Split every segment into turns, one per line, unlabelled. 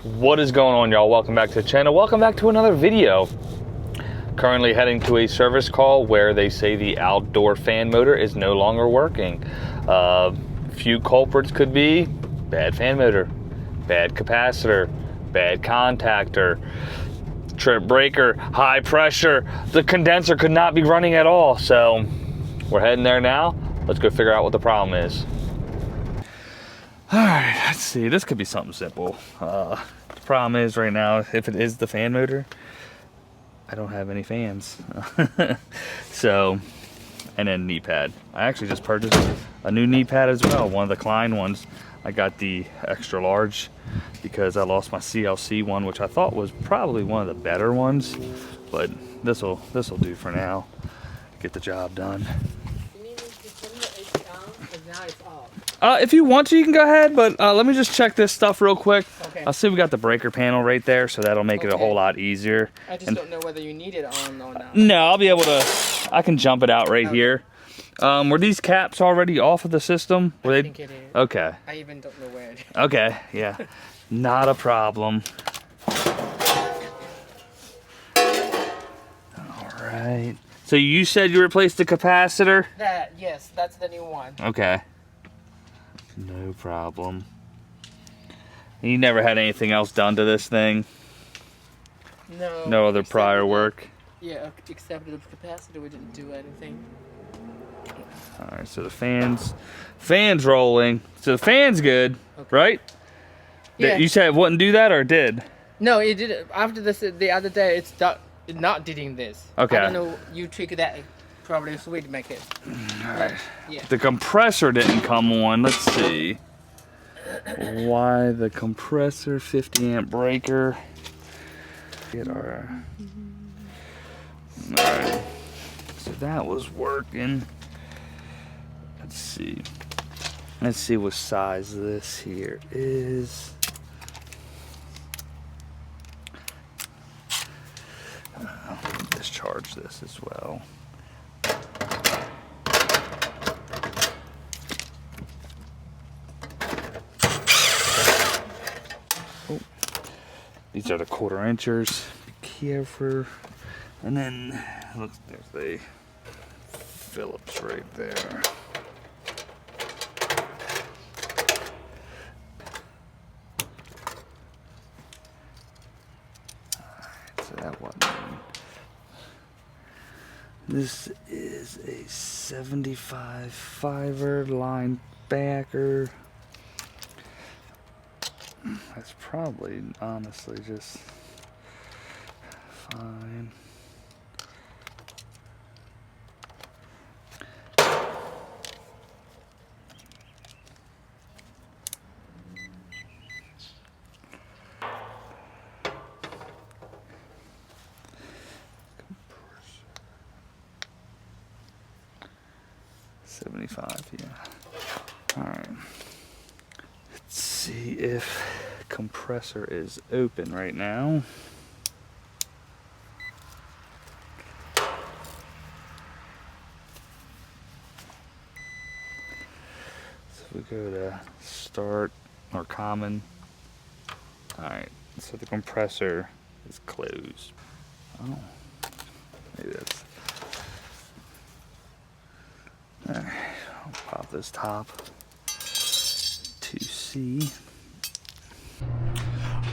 What is going on, y'all? Welcome back to the channel. Welcome back to another video. Currently heading to a service call where they say the outdoor fan motor is no longer working. Few culprits could be bad fan motor, bad capacitor, bad contactor, trip breaker, high pressure. The condenser could not be running at all. So we're heading there now. Let's go figure out what the problem is. All right, let's see. This could be something simple. The problem is right now, if it is the fan motor, I don't have any fans. So, and then knee pad. I actually just purchased a new knee pad as well, one of the Klein ones. I got the extra large because I lost my CLC one, which I thought was probably one of the better ones, but this'll do for now. Get the job done.
You need me to turn the AC on, because now it's off.
If you want to, you can go ahead, but let me just check this stuff real quick.
Okay.
I'll see we got the breaker panel right there, so that'll make it a whole lot easier.
I just don't know whether you need it on or not.
No, I'll be able to, I can jump it out right here. Were these caps already off of the system? Were
I
they?
think it is.
Okay.
I even don't know where it is.
Okay, yeah. Not a problem. All right. So you said you replaced the capacitor?
Yes, that's the new one.
Okay. No problem. You never had anything else done to this thing?
No.
No other
except
prior
the-
work?
Yeah, except the capacitor, we didn't do anything.
All right, so the fan's rolling. So the fan's good,
Okay.
right?
Yeah.
You said it wouldn't do that, or it did?
No, it did. After this, the other day, it's not doing this.
Okay.
I don't know. You trick that. Probably sweet make it.
All right.
Yeah.
The compressor didn't come on. Let's see. Why the compressor 50 amp breaker? Get our. All right. So that was working. Let's see. Let's see what size this here is. Discharge this as well. Oh. These are the 1/4 inchers. Be careful. And then look, there's the Phillips right there. Alright, so that wasn't. This is a 75 fiber line backer. That's probably honestly just fine. Yeah. All right. Let's see if compressor is open right now. So we go to start or common. All right. So the compressor is closed. Oh, maybe that's. All right. I'll pop this top to C.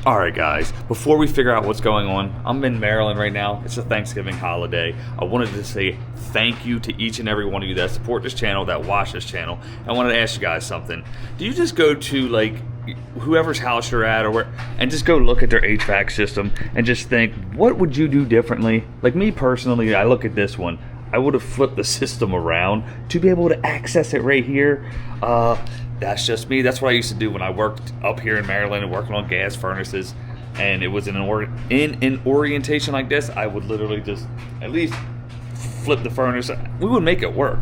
All right, guys, before we figure out what's going on, I'm in Maryland right now. It's a Thanksgiving holiday. I wanted to say thank you to each and every one of you that support this channel, that watch this channel. I wanted to ask you guys something. Do you just go to like whoever's house you're at or where, and just go look at their HVAC system and just think, what would you do differently? Like me personally, I look at this one. I would have flipped the system around to be able to access it right here. That's just me. That's what I used to do when I worked up here in Maryland and working on gas furnaces. And it was in an orientation like this, I would literally just at least flip the furnace. We would make it work.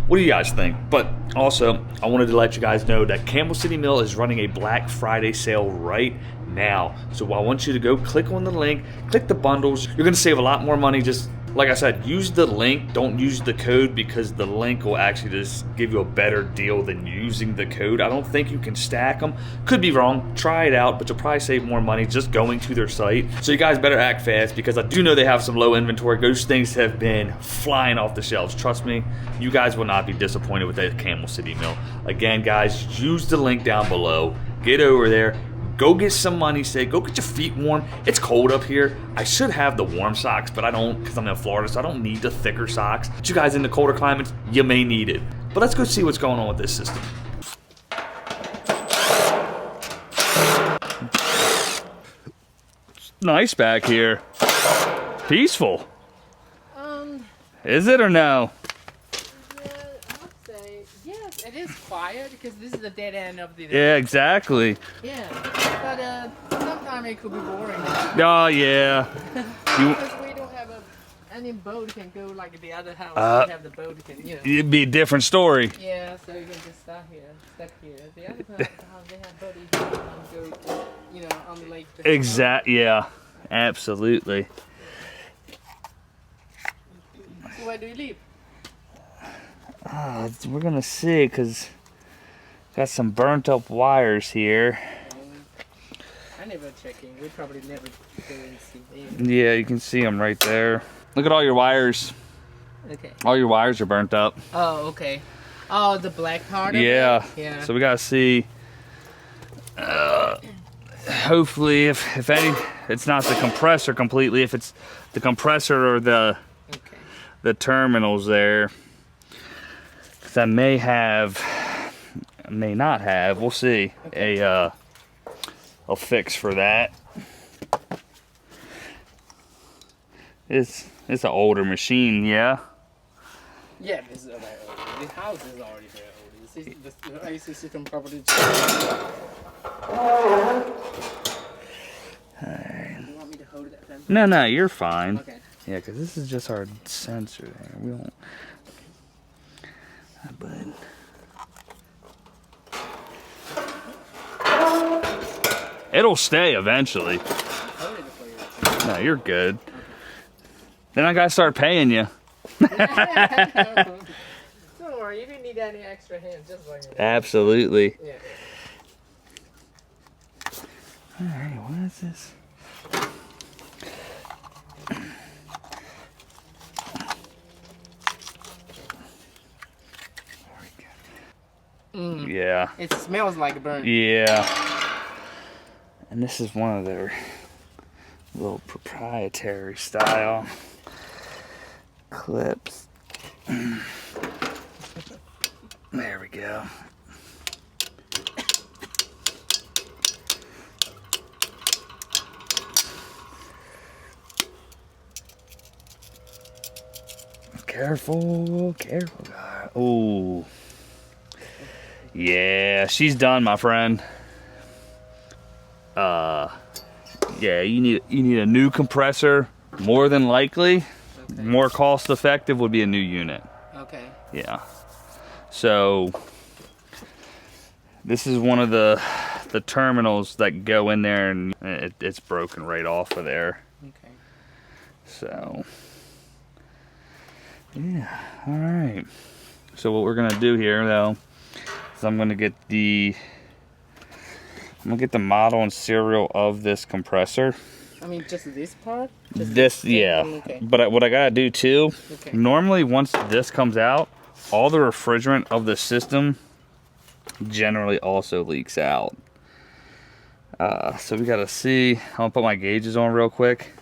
What do you guys think? But also, I wanted to let you guys know that Campbell City Mill is running a Black Friday sale right now. So I want you to go click on the link, click the bundles. You're gonna save a lot more money just Like I said, use the link, don't use the code, because the link will actually just give you a better deal than using the code. I don't think you can stack them. Could be wrong. Try it out, but you'll probably save more money just going to their site. So you guys better act fast, because I do know they have some low inventory. Those things have been flying off the shelves. Trust me, you guys will not be disappointed with that Camel City mill. Again, guys, use the link down below. Get over there. Go get some money saved. Go get your feet warm. It's cold up here. I should have the warm socks, but I don't, because I'm in Florida, so I don't need the thicker socks. But you guys in the colder climates, you may need it. But let's go see what's going on with this system. It's nice back here. Peaceful. Is it or no?
It is quiet because this is the dead end of the.
Yeah, exactly.
Yeah, but sometimes it could be boring.
Oh yeah.
Because we don't have any boat can go like the other house. We have the boat can, you know.
It'd be a different story.
Yeah, so you can just start here, stuck here. The other house they have boat you can go to, you know, on the lake.
Yeah, absolutely.
So where do you live?
We're gonna see, cause got some burnt up wires here.
I never checking. We probably never go and see them.
Yeah, you can see them right there. Look at all your wires.
Okay.
All your wires are burnt up.
Oh, okay. Oh, the black part of
Yeah.
it? Yeah.
So we gotta see. Hopefully, if any, it's not the compressor completely. If it's the compressor or the terminals there. I may have, may not have. We'll see a fix for that. It's an older machine, yeah.
Yeah, this is very old. This house is already very old. The AC system probably. You want me to hold that then?
No, you're fine.
Okay.
Yeah, because this is just our sensor there. We don't. But it'll stay eventually. No, you're good. Then I gotta start paying you.
Don't worry, you didn't need any extra hands, just like that.
Absolutely.
Yeah.
Alright, what is this? Yeah.
It smells like burnt.
Yeah. And this is one of their little proprietary style clips. There we go. Careful, careful. Oh. Yeah, she's done, my friend. Yeah, you need a new compressor. More than likely, more cost effective would be a new unit.
Okay.
Yeah. So this is one of the terminals that go in there, and it's broken right off of there.
Okay.
So yeah, all right. So what we're gonna do here, though, is I'm gonna get the model and serial of this compressor.
I mean, just this part? Just
this, yeah.
Okay.
But what I gotta do too,
Okay.
normally once this comes out, all the refrigerant of the system generally also leaks out. So we gotta see. I'm gonna put my gauges on real quick.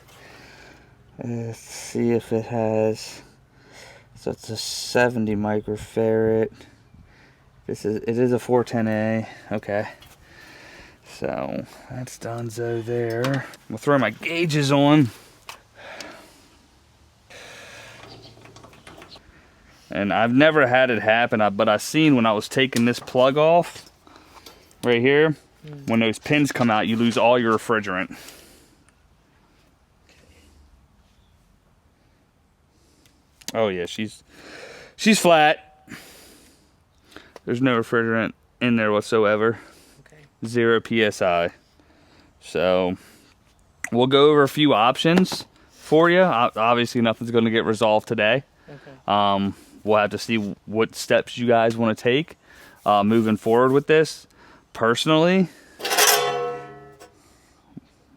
Let's see if it has. So it's a 70 microfarad. It is a 410A. Okay. So that's donezo there. We'll throw my gauges on. And I've never had it happen, but I seen when I was taking this plug off, right here, when those pins come out, you lose all your refrigerant. Oh yeah, she's flat. There's no refrigerant in there whatsoever.
Okay.
0 PSI. So we'll go over a few options for you. Obviously, nothing's going to get resolved today.
Okay.
We'll have to see what steps you guys want to take moving forward with this. Personally,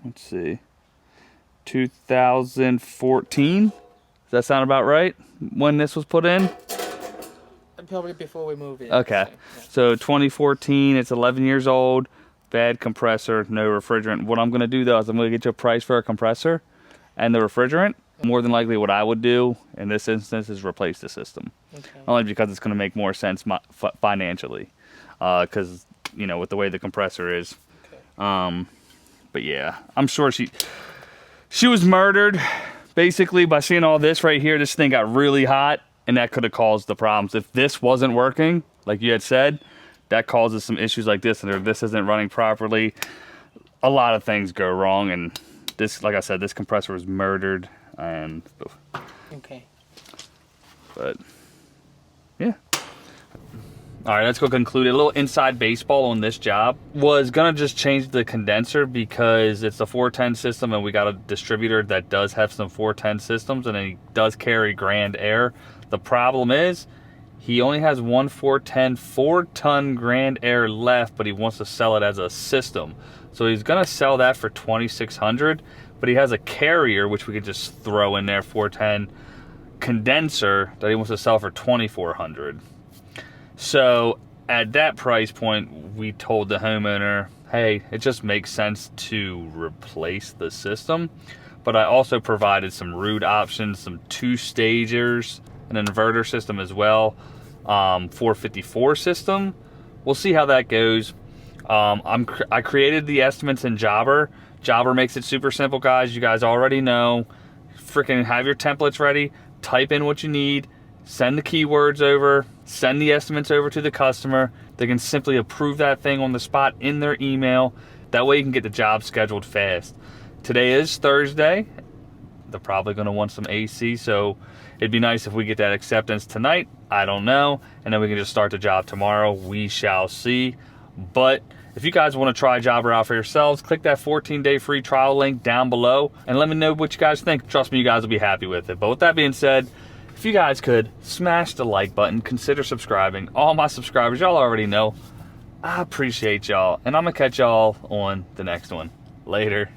let's see, 2014. Does that sound about right? When this was put in?
Probably before we move in.
Okay. So 2014, it's 11 years old, bad compressor, no refrigerant. What I'm going to do though is I'm going to get you a price for a compressor and the refrigerant. More than likely what I would do in this instance is replace the system.
Okay.
Only because it's going to make more sense financially. Because, you know, with the way the compressor is.
Okay.
But yeah, I'm sure she was murdered basically by seeing all this right here. This thing got really hot. And that could have caused the problems. If this wasn't working, like you had said, that causes some issues like this, and if this isn't running properly, a lot of things go wrong. And this, like I said, this compressor was murdered. And
okay.
But yeah. All right, let's go conclude a little inside baseball on this job. Was gonna just change the condenser because it's a 410 system, and we got a distributor that does have some 410 systems, and he does carry Grand Air. The problem is he only has one 410 4-ton Grand Air left, but he wants to sell it as a system. So he's gonna sell that for $2,600, but he has a carrier, which we could just throw in there, 410 condenser, that he wants to sell for $2,400. So at that price point, we told the homeowner, hey, it just makes sense to replace the system. But I also provided some root options, some 2-stagers, an inverter system as well, 454 system. We'll see how that goes. I created the estimates in Jobber. Jobber makes it super simple, guys. You guys already know. Freaking have your templates ready. Type in what you need. Send the keywords over. Send the estimates over to the customer. They can simply approve that thing on the spot in their email. That way you can get the job scheduled fast. Today is Thursday. They're probably going to want some AC, so it'd be nice if we get that acceptance tonight. I don't know. And then we can just start the job tomorrow. We shall see. But if you guys want to try Jobber out for yourselves, click that 14-day free trial link down below and let me know what you guys think. Trust me, you guys will be happy with it. But with that being said, if you guys could smash the like button, consider subscribing. All my subscribers, y'all already know. I appreciate y'all. And I'm going to catch y'all on the next one. Later.